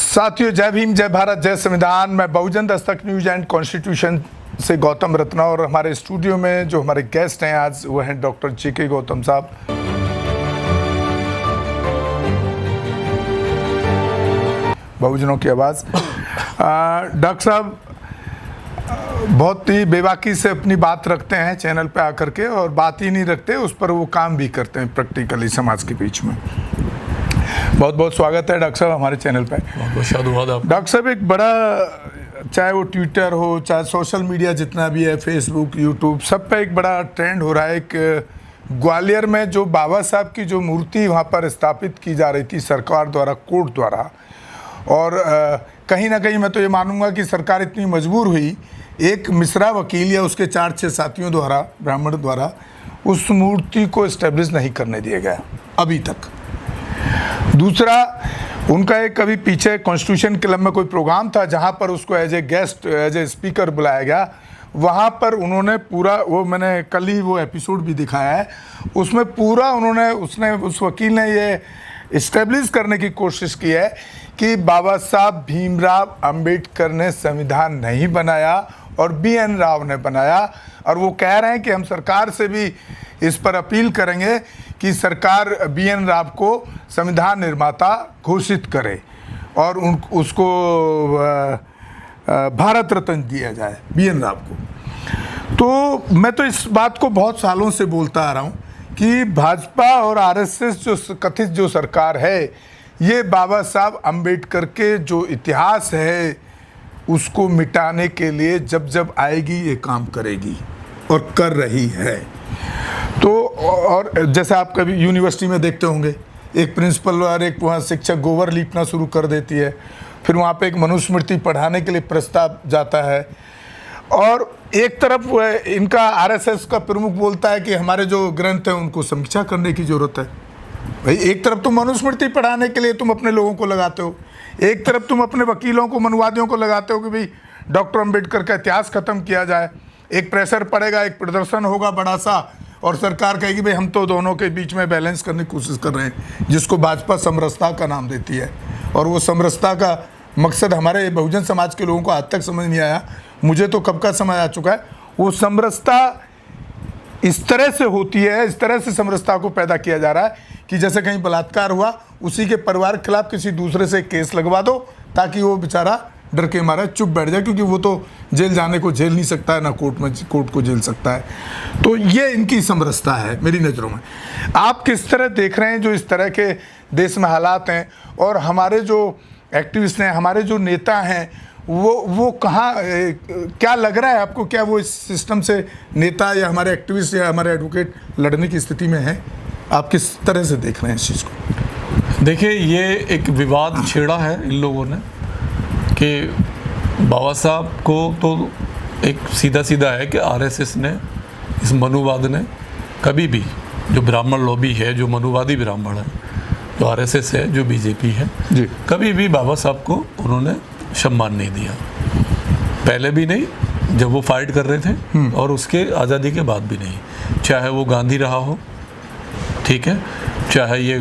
साथियों, जय भीम, जय भारत, जय संविधान। मैं बहुजन दस्तक न्यूज एंड कॉन्स्टिट्यूशन से गौतम रत्ना, और हमारे स्टूडियो में जो हमारे गेस्ट हैं आज वो हैं डॉक्टर JK गौतम साहब। बहुजनों की आवाज़। डॉक्टर साहब बहुत ही बेबाकी से अपनी बात रखते हैं चैनल पे आकर के, और बात ही नहीं रखते, उस पर वो काम भी करते हैं प्रैक्टिकली समाज के बीच में। बहुत बहुत स्वागत है डॉक्टर साहब हमारे चैनल पे। बहुत बहुत शादुवाद आपको। डॉक्टर साहब, एक बड़ा, चाहे वो ट्विटर हो, चाहे सोशल मीडिया जितना भी है, फेसबुक, यूट्यूब, सब पे एक बड़ा ट्रेंड हो रहा है। एक ग्वालियर में जो बाबा साहब की जो मूर्ति वहाँ पर स्थापित की जा रही थी सरकार द्वारा, कोर्ट द्वारा, और कहीं ना कहीं मैं तो ये मानूंगा कि सरकार इतनी मजबूर हुई, एक मिश्रा वकील या उसके 4-6 साथियों द्वारा, ब्राह्मण द्वारा, उस मूर्ति को इस्टेब्लिश नहीं करने दिया गया अभी तक। दूसरा, उनका एक कभी पीछे कॉन्स्टिट्यूशन क्लब में कोई प्रोग्राम था जहां पर उसको as a guest, as a speaker बुलाया गया। वहां पर उन्होंने पूरा, वो मैंने कल ही वो एपिसोड भी दिखाया है, उसमें पूरा उस वकील ने ये इस्टेब्लिश करने की कोशिश की है कि बाबा साहब भीमराव अंबेडकर ने संविधान नहीं बनाया और BN राव ने बनाया। और वो कह रहे हैं कि हम सरकार से भी इस पर अपील करेंगे कि सरकार BN राव को संविधान निर्माता घोषित करे और उसको भारत रत्न दिया जाए BN राव को। तो मैं तो इस बात को बहुत सालों से बोलता आ रहा हूँ कि भाजपा और RSS जो कथित जो सरकार है, ये बाबा साहब अंबेडकर के जो इतिहास है उसको मिटाने के लिए जब जब आएगी ये काम करेगी और कर रही है। तो और जैसे आप कभी यूनिवर्सिटी में देखते होंगे, एक प्रिंसिपल और एक वहाँ शिक्षक गोबर लीपना शुरू कर देती है, फिर वहाँ पे एक मनुस्मृति पढ़ाने के लिए प्रस्ताव जाता है, और एक तरफ इनका RSS का प्रमुख बोलता है कि हमारे जो ग्रंथ हैं उनको समीक्षा करने की ज़रूरत है। भाई, एक तरफ तुम मनुस्मृति पढ़ाने के लिए तुम अपने लोगों को लगाते हो, एक तरफ तुम अपने वकीलों को, मनुवादियों को लगाते हो कि भाई डॉक्टर अंबेडकर का इतिहास ख़त्म किया जाए। एक प्रेशर पड़ेगा, एक प्रदर्शन होगा बड़ा सा, और सरकार कहेगी भाई हम तो दोनों के बीच में बैलेंस करने की कोशिश कर रहे हैं, जिसको भाजपा समरसता का नाम देती है। और वो समरसता का मकसद हमारे बहुजन समाज के लोगों को आज तक समझ नहीं आया, मुझे तो कब का समझ आ चुका है। वो समरसता इस तरह से होती है, इस तरह से समरसता को पैदा किया जा रहा है कि जैसे कहीं बलात्कार हुआ, उसी के परिवार के खिलाफ किसी दूसरे से केस लगवा दो ताकि वो बेचारा डर के मारे चुप बैठ जाए, क्योंकि वो तो जेल जाने को झेल नहीं सकता है, ना कोर्ट को झेल सकता है। तो ये इनकी समरसता है मेरी नज़रों में। आप किस तरह देख रहे हैं जो इस तरह के देश में हालात हैं, और हमारे जो एक्टिविस्ट हैं, हमारे जो नेता हैं, वो कहाँ, क्या लग रहा है आपको, क्या वो इस सिस्टम से नेता या हमारे एक्टिविस्ट या हमारे एडवोकेट लड़ने की स्थिति में हैं? आप किस तरह से देख रहे हैं इस चीज़ को? देखिए, ये एक विवाद छेड़ा है इन लोगों ने कि बाबा साहब को तो एक सीधा सीधा है कि RSS ने, इस मनुवाद ने कभी भी, जो ब्राह्मण लॉबी है, जो मनुवादी ब्राह्मण है, जो RSS है, जो BJP है जी, कभी भी बाबा साहब को उन्होंने सम्मान नहीं दिया। पहले भी नहीं, जब वो फाइट कर रहे थे, और उसके आज़ादी के बाद भी नहीं। चाहे वो गांधी रहा हो, ठीक है, चाहे ये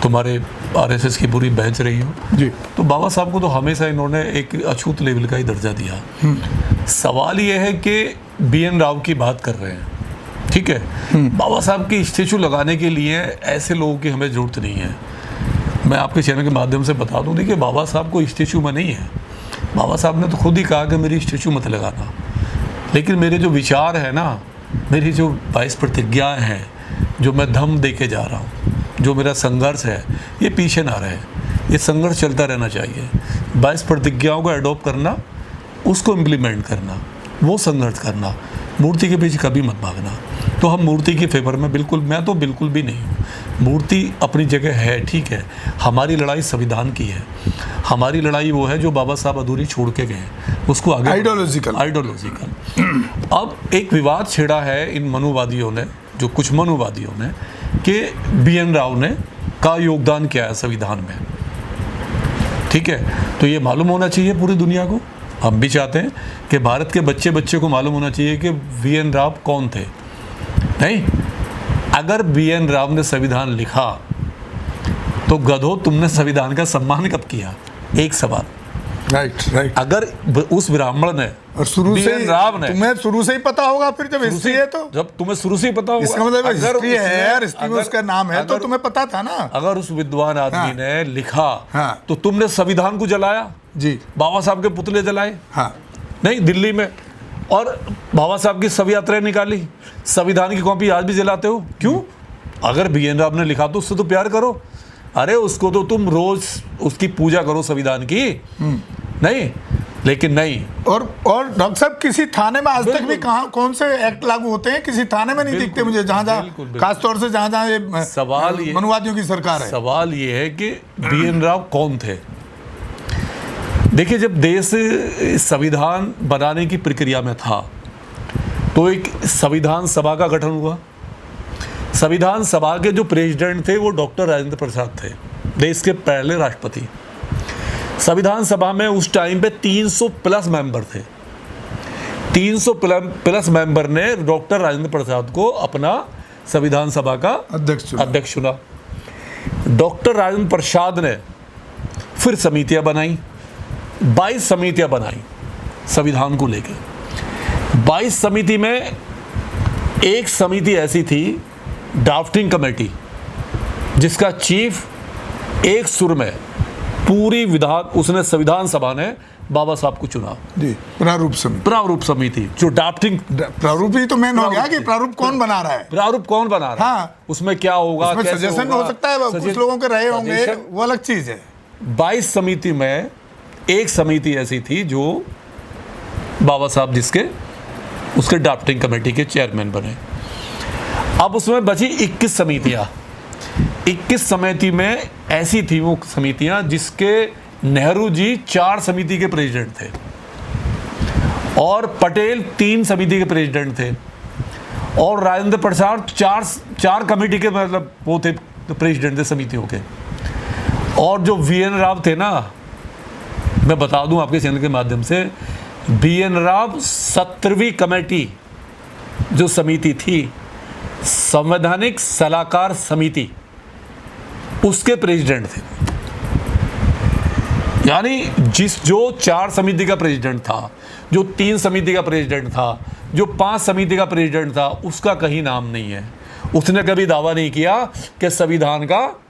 तुम्हारे RSS की पूरी बेंच रही हो जी, तो बाबा साहब को तो हमेशा इन्होंने एक अछूत लेवल का ही दर्जा दिया। सवाल ये है कि BN राव की बात कर रहे हैं, ठीक है, बाबा साहब की स्टेचू लगाने के लिए ऐसे लोगों की हमें ज़रूरत नहीं है। मैं आपके चैनल के माध्यम से बता दूं, देखिए, बाबा साहब को स्टेचू में नहीं है। बाबा साहब ने तो खुद ही कहा कि मेरी स्टेचू मत लगाना, लेकिन मेरे जो विचार है ना, मेरी जो 22 प्रतिज्ञाएँ हैं, जो मैं धम्म दे के जा रहा हूँ, जो मेरा संघर्ष है, ये पीछे ना रहे, ये संघर्ष चलता रहना चाहिए। 22 प्रतिज्ञाओं को एडॉप्ट करना, उसको इम्प्लीमेंट करना, वो संघर्ष करना, मूर्ति के पीछे कभी मत भागना। तो हम मूर्ति के फेवर में बिल्कुल, मैं तो बिल्कुल भी नहीं हूँ। मूर्ति अपनी जगह है, ठीक है, हमारी लड़ाई संविधान की है, हमारी लड़ाई वो है जो बाबा साहब अधूरी छोड़ के गए, उसको आगे आइडियोलॉजिकल। अब एक विवाद छेड़ा है इन मनुवादियों ने, जो कुछ मनुवादियों ने, कि BN राव ने का योगदान क्या है संविधान में, ठीक है। तो ये मालूम होना चाहिए पूरी दुनिया को। हम भी चाहते हैं कि भारत के बच्चे को मालूम होना चाहिए कि BN राव कौन थे। नहीं, अगर BN राव ने संविधान लिखा तो गधो तुमने संविधान का सम्मान कब किया? एक सवाल, राइट। अगर उस ब्राह्मण ने और शुरू से BN राव ने, तुम्हें शुरू से ही पता होगा, फिर जब हिस्ट्री है तो जब तुम्हें शुरू से ही पता होगा, इसका मतलब अगर हिस्ट्री है उसने- यार, हिस्ट्री में अगर- उसका नाम है तो अगर- तुम्हें पता था ना। अगर उस विद्वान आदमी हाँ। ने लिखा हाँ। तो तुमने संविधान को जलाया, जी बाबा साहब के पुतले जलाए हाँ नहीं दिल्ली में, और बाबा साहब की शव यात्राएं निकाली, संविधान की कॉपी आज भी जलाते हो क्यों? अगर BN राव ने लिखा तो उससे तो प्यार करो, अरे उसको तो तुम रोज उसकी पूजा करो संविधान की, नहीं, लेकिन नहीं। और डॉक्टर साहब, किसी थाने में आज तक भी कहाँ कौन से एक्ट लागू होते हैं? किसी थाने में नहीं दिखते मुझे, जहाँ बिल्कुल। खासतौर से जहाँ ये सवाल ये- मनुवादियों की सरकार है। सवाल ये है कि BN राव कौन थे? देखिए, जब देश संविधान बनाने की प्रक्रिया में था तो एक संविधान सभा का गठन हुआ। संविधान सभा के जो प्रेसिडेंट थे वो डॉक्टर राजेंद्र प्रसाद थे, देश के पहले राष्ट्रपति। संविधान सभा में उस टाइम पे 300 प्लस मेंबर थे। 300 प्लस मेंबर ने डॉक्टर राजेंद्र प्रसाद को अपना संविधान सभा का अध्यक्ष चुना। डॉक्टर राजेंद्र प्रसाद ने फिर समितियां बनाई, 22 समितियां बनाई संविधान को लेके। 22 समिति में एक समिति ऐसी थी, ड्राफ्टिंग कमेटी, जिसका चीफ एक सुर में पूरी उसने संविधान सभा ने बाबा साहब को चुना। जी, प्रारूप समिति जो ड्राफ्टिंग, प्रारूप ही तो मेन हो गया कि प्रारूप कौन बना रहा है। प्रारूप कौन बना रहा है, हाँ, उसमें क्या होगा, उसमें सजेशन हो सकता है, कुछ लोगों के रहे होंगे, वो अलग चीज है। 22 समिति में एक समिति ऐसी थी जो बाबा साहब जिसके उसके ड्राफ्टिंग कमेटी के चेयरमैन बने। अब उसमें बची 21 समितियां। 21 समिति में ऐसी थी वो समितियां जिसके नेहरू जी 4 समिति के प्रेसिडेंट थे और पटेल 3 समिति के प्रेसिडेंट थे और राजेंद्र प्रसाद 4 कमेटी के मतलब वो थे प्रेसिडेंट थे समितियों के। और जो BN राव थे ना, मैं बता दूं आपके चैनल के माध्यम से, BN राव 17वीं कमेटी जो समिति थी, संवैधानिक सलाहकार समिति, उसके प्रेसिडेंट थे। यानी जो 4 समिति का प्रेसिडेंट था, जो 3 समिति का प्रेसिडेंट था, जो 5 समिति का प्रेसिडेंट था, उसका कहीं नाम नहीं है। उसने कभी दावा नहीं किया कि संविधान का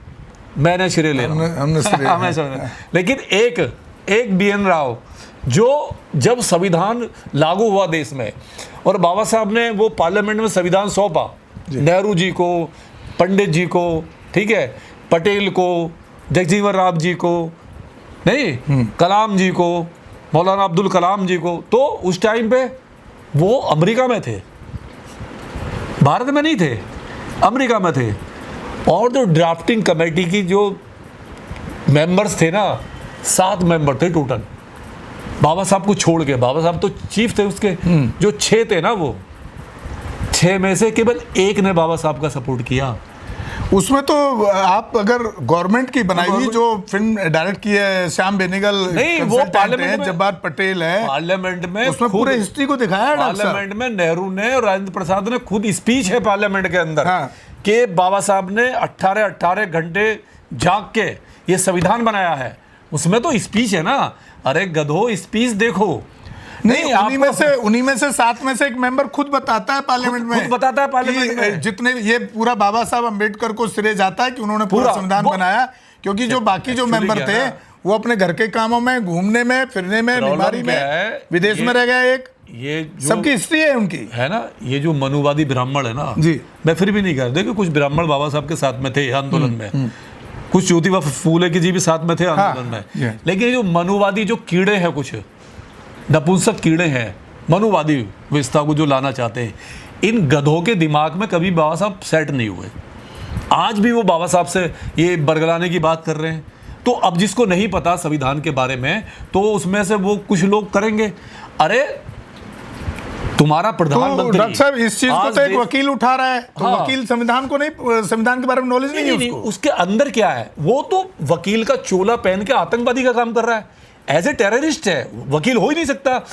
मैंने श्रेय ले रहा हूं। लेकिन एक BN राव, जो जब संविधान लागू हुआ देश में और बाबा साहब ने वो पार्लियामेंट में संविधान सौंपा नेहरू जी को, पंडित जी को, ठीक है, पटेल को, जगजीवन राम जी को, नहीं, कलाम जी को, मौलाना अब्दुल कलाम जी को, तो उस टाइम पे वो अमेरिका में थे, भारत में नहीं थे, अमेरिका में थे। और जो ड्राफ्टिंग कमेटी की जो मेंबर्स थे ना, 7 मेंबर थे टोटल, बाबा साहब को छोड़ के। बाबा साहब तो चीफ थे उसके, जो 6 थे ना, वो 6 में से केवल एक ने बाबा साहब का सपोर्ट किया। उसमें तो आप अगर गवर्नमेंट की बनाई हुई जो फिल्म डायरेक्ट की है श्याम बेनेगल, नहीं, वो पार्लियामेंट में, जब्बार पटेल है, पार्लियामेंट में उसमें पूरे हिस्ट्री को दिखाया है। पार्लियामेंट में नेहरू ने और राजेंद्र प्रसाद ने खुद स्पीच है पार्लियामेंट के अंदर, हाँ, कि बाबा साहब ने 18 घंटे जाग के ये संविधान बनाया है। उसमें तो स्पीच है ना। अरे गधो, स्पीच देखो। नहीं, उन्हीं में से 7 में से एक मेंबर खुद बताता है पार्लियामेंट में, खुद बताता है पार्लियामेंट में, जितने ये पूरा बाबा साहब अम्बेडकर को श्रेय जाता है कि उन्होंने पूरा संविधान बनाया, क्योंकि जो बाकी जो मेंबर थे वो अपने घर के कामों में, घूमने में, फिरने में, बीमारी में, विदेश में रह गए। एक ये सबकी हिस्ट्री है उनकी, है ना। ये जो मनुवादी ब्राह्मण है ना जी, मैं फिर भी नहीं कर, देखो कुछ ब्राह्मण बाबा साहब के साथ में थे आंदोलन में, कुछ ज्योतिबा फूले की जी भी साथ में थे आंदोलन में, लेकिन जो मनुवादी जो कीड़े हैं, कुछ नपुंसक कीड़े हैं, मनुवादी व्यवस्था को जो लाना चाहते हैं, इन गधों के दिमाग में कभी बाबा साहब सेट नहीं हुए। आज भी वो बाबा साहब से ये बरगलाने की बात कर रहे हैं। तो अब जिसको नहीं पता संविधान के बारे में, तो उसमें से वो कुछ लोग करेंगे, अरे तुम्हारा प्रधानमंत्री, तो डॉक्टर साहब इस चीज को तो एक वकील उठा रहा है, तो हाँ, वकील संविधान को नहीं, संविधान के बारे में नॉलेज नहीं है उसको। उसके अंदर क्या है, वो तो वकील का चोला पहन के आतंकवादी का काम कर रहा है, एज ए टेररिस्ट है, वकील हो ही नहीं सकता।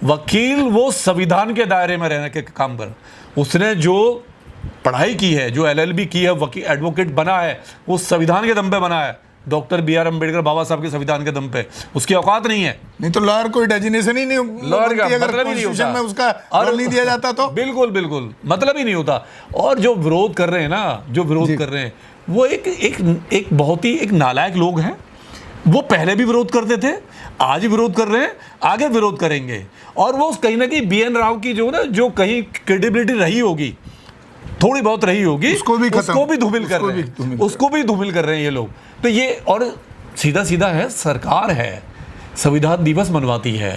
वकील वो संविधान के दायरे में रहने के काम कर, उसने जो पढ़ाई की है, जो LLB की है, वकील एडवोकेट बना है, वो संविधान के दम पे बना है, डॉक्टर बी.आर. अम्बेडकर बाबा साहब के संविधान के दम पे, उसकी औकात नहीं है। नहीं तो लॉयर कोई डेजिनेशन ही नहीं, लॉयर का अगर मतलब ही नहीं होता में उसका रोल नहीं दिया जाता तो बिल्कुल बिल्कुल मतलब ही नहीं होता। और जो विरोध कर रहे हैं ना, जो विरोध कर रहे हैं वो एक बहुत ही एक नालायक लोग हैं। वो पहले भी विरोध करते थे, आज भी विरोध कर रहे हैं, आगे विरोध करेंगे। और वो कहीं ना कहीं बी.एन. राव की जो ना जो कहीं क्रेडिबिलिटी रही होगी, थोड़ी बहुत रही होगी, उसको भी धूमिल कर रहे हैं, उसको भी धूमिल कर रहे हैं ये लोग। तो ये और सीधा सीधा है, सरकार है, संविधान दिवस मनवाती है,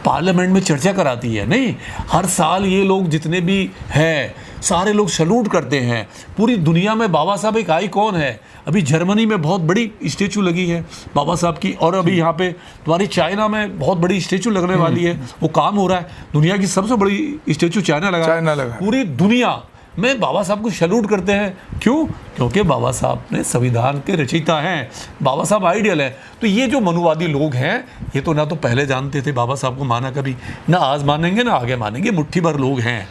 पार्लियामेंट में चर्चा कराती है, नहीं हर साल ये लोग जितने भी हैं सारे लोग सैल्यूट करते हैं। पूरी दुनिया में बाबा साहब एक आइकॉन है। अभी जर्मनी में बहुत बड़ी स्टेचू लगी है बाबा साहब की, और अभी यहाँ पे तुम्हारी चाइना में बहुत बड़ी स्टेचू लगने वाली है, वो काम हो रहा है। दुनिया की सबसे बड़ी स्टेचू चाइना लगा। पूरी दुनिया में बाबा साहब को सैल्यूट करते हैं। क्यों? क्योंकि बाबा साहब ने संविधान के रचयिता हैं, बाबा साहब आइडियल है। तो ये जो मनुवादी लोग हैं, ये तो ना तो पहले जानते थे बाबा साहब को, माना कभी ना, आज मानेंगे ना आगे मानेंगे, मुट्ठी भर लोग हैं।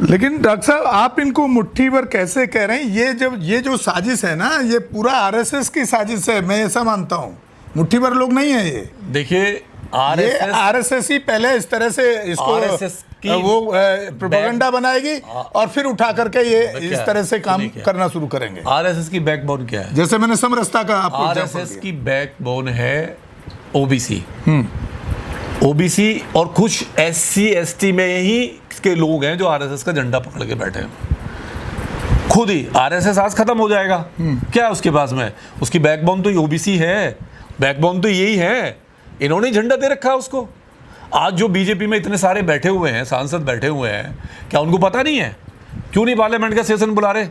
लेकिन डॉक्टर साहब आप इनको मुट्ठी भर कैसे कह रहे हैं? ये जो साजिश है ना, ये पूरा आरएसएस की साजिश है, मैं ऐसा मानता हूँ। मुट्ठी भर लोग नहीं है ये। देखिए आरएसएस ही पहले इस तरह से इसको वो प्रोपेगेंडा बनाएगी और फिर उठा करके ये इस तरह से काम करना शुरू करेंगे। आरएसएस की बैकबोन क्या है? जैसे मैंने समरसता का आपको आरएसएस की बैकबोन है ओबीसी, ओबीसी और कुछ एससी एसटी में ही के लोग हैं जो आरएसएस का झंडा पकड़ के बैठे हैं। खुद ही आरएसएस आज खत्म हो जाएगा, क्या है उसके पास में? उसकी बैकबोन तो ओबीसी है, बैकबोन तो यही है, इन्होंने झंडा दे रखा है उसको। आज जो बीजेपी में इतने सारे बैठे हुए हैं, सांसद बैठे हुए हैं, क्या उनको पता नहीं है? क्यों नहीं पार्लियामेंट का सेशन बुला रहे?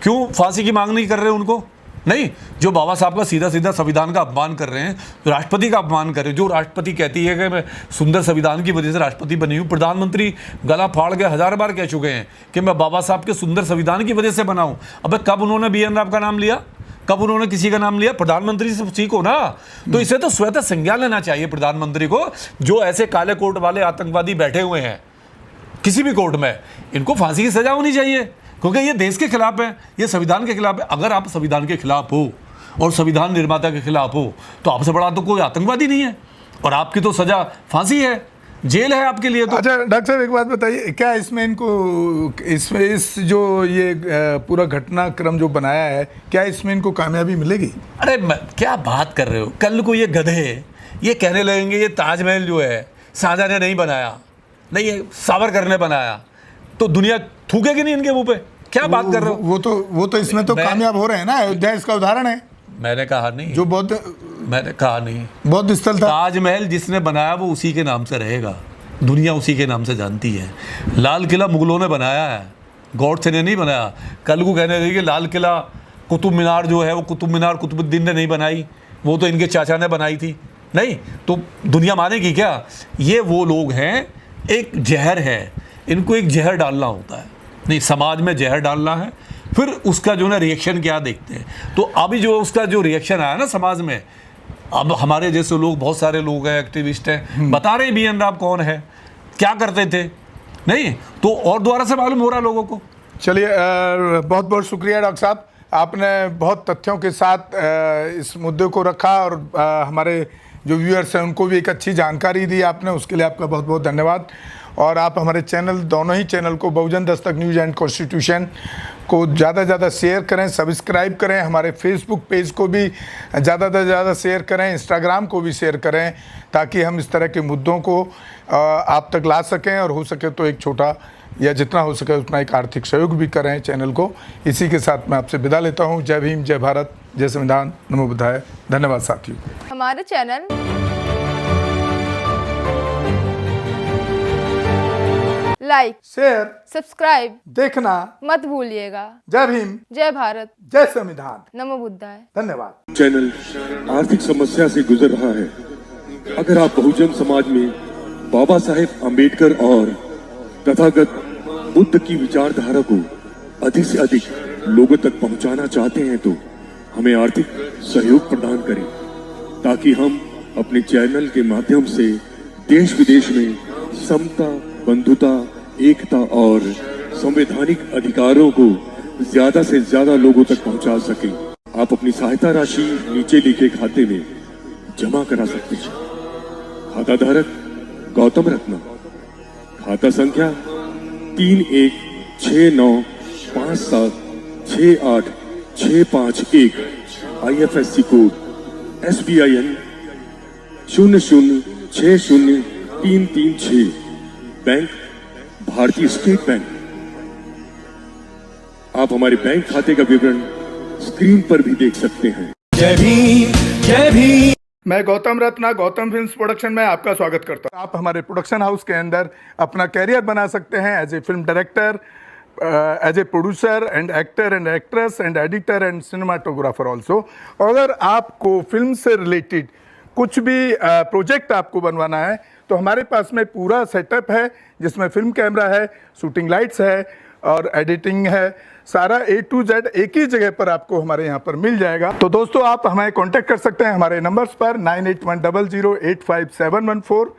क्यों फांसी की मांग नहीं कर रहे उनको? नहीं, जो बाबा साहब का सीधा सीधा संविधान का अपमान कर रहे हैं, राष्ट्रपति का अपमान कर रहे हैं। जो राष्ट्रपति कहती है कि मैं सुंदर संविधान की वजह से राष्ट्रपति बनी हूँ, प्रधानमंत्री गला फाड़ के 1000 बार कह चुके हैं कि मैं बाबा साहब के सुंदर संविधान की वजह से बना हूँ। अब कब उन्होंने बी.एन. राव का नाम लिया? कब उन्होंने किसी का नाम लिया? प्रधानमंत्री से सीखो ना। तो इसे तो स्वतः संज्ञान लेना चाहिए प्रधानमंत्री को। जो ऐसे काले कोट वाले आतंकवादी बैठे हुए हैं किसी भी कोर्ट में, इनको फांसी की सजा होनी चाहिए, क्योंकि ये देश के खिलाफ है, ये संविधान के खिलाफ है। अगर आप संविधान के खिलाफ हो और संविधान निर्माता के खिलाफ हो तो आपसे बड़ा तो कोई आतंकवादी नहीं है, और आपकी तो सजा फांसी है, जेल है आपके लिए तो। अच्छा डॉक्टर साहब एक बात बताइए, क्या इसमें इनको इस जो ये पूरा घटनाक्रम जो बनाया है, क्या इसमें इनको कामयाबी मिलेगी? अरे क्या बात कर रहे हो? कल को ये गधे ये कहने लगेंगे ये ताजमहल जो है शाहजहां ने नहीं बनाया, नहीं ये सावरकर ने बनाया, तो दुनिया थूकेगी नहीं इनके मुंह पे? क्या बात कर रहे हो? वो तो इसमें तो कामयाब हो रहे हैं ना। अयोध्या इसका उदाहरण है। मैंने कहा नहीं, जो मैंने कहा नहीं, बौद्ध स्थल था। ताजमहल जिसने बनाया वो उसी के नाम से रहेगा, दुनिया उसी के नाम से जानती है। लाल किला मुगलों ने बनाया है, गॉडसे ने नहीं बनाया। कल को कहने लगे कि लाल किला कुतुब मीनार जो है वो कुतुब मीनार कुतुबुद्दीन ने नहीं बनाई, वो तो इनके चाचा ने बनाई थी। नहीं तो दुनिया मानेगी क्या? ये वो लोग हैं, एक जहर है, इनको एक जहर डालना होता है, नहीं समाज में जहर डालना है, फिर उसका जो ना रिएक्शन क्या देखते हैं। तो अभी जो उसका जो रिएक्शन आया ना समाज में, अब हमारे जैसे लोग, बहुत सारे लोग हैं, एक्टिविस्ट हैं, बता रहे बी.एन. राव कौन है, क्या करते थे, नहीं तो और दोबारा से मालूम हो रहा है लोगों को। चलिए बहुत बहुत शुक्रिया डॉक्टर साहब, आपने बहुत तथ्यों के साथ इस मुद्दे को रखा और हमारे जो व्यूअर्स हैं उनको भी एक अच्छी जानकारी दी आपने, उसके लिए आपका बहुत बहुत धन्यवाद। और आप हमारे चैनल, दोनों ही चैनल को, बहुजन दस्तक न्यूज़ एंड कॉन्स्टिट्यूशन को ज़्यादा से ज़्यादा शेयर करें, सब्सक्राइब करें, हमारे फेसबुक पेज को भी ज़्यादा से ज़्यादा शेयर करें, इंस्टाग्राम को भी शेयर करें, ताकि हम इस तरह के मुद्दों को आप तक ला सकें, और हो सके तो एक छोटा या जितना हो सके उतना एक आर्थिक सहयोग भी करें चैनल को। इसी के साथ मैं आपसे विदा लेता हूँ। जय भीम, जय भारत, जय संविधान, नमो बुद्धाय। धन्यवाद साथियों। हमारे चैनल लाइक, शेयर, सब्सक्राइब देखना मत भूलिएगा। जय भीम, जय भारत, जय संविधान, नमो बुद्धाय। धन्यवाद। चैनल आर्थिक समस्या से गुजर रहा है। अगर आप बहुजन समाज में बाबा साहेब अम्बेडकर और तथागत बुद्ध की विचारधारा को अधिक से अधिक लोगों तक पहुंचाना चाहते हैं तो हमें आर्थिक सहयोग प्रदान करें, ताकि हम अपने चैनल के माध्यम से देश विदेश में समता, बंधुता, एकता और संवैधानिक अधिकारों को ज्यादा से ज्यादा लोगों तक पहुंचा सकें। आप अपनी सहायता राशि नीचे लिखे खाते में जमा करा सकते हैं। खाता धारक गौतम रत्ना, खाता संख्या 3169576865 IFSC कोड SBIN 0060336, बैंक भारतीय स्टेट बैंक। आप हमारे बैंक खाते का विवरण स्क्रीन पर भी देख सकते हैं। जय भीम, जय भीम। मैं गौतम रत्ना गौतम फिल्म्स प्रोडक्शन में आपका स्वागत करता हूं। आप हमारे प्रोडक्शन हाउस के अंदर अपना कैरियर बना सकते हैं as a film director, as a producer and actor and actress and editor and cinematographer also. अगर आपको फिल्म से रिलेटेड कुछ भी प्रोजेक्ट आपको बनवाना है तो हमारे पास में पूरा सेटअप है, जिसमें फिल्म कैमरा है, शूटिंग लाइट्स है और एडिटिंग है। सारा A to Z एक ही जगह पर आपको हमारे यहाँ पर मिल जाएगा। तो दोस्तों, आप हमें कांटेक्ट कर सकते हैं हमारे नंबर्स पर 9810085714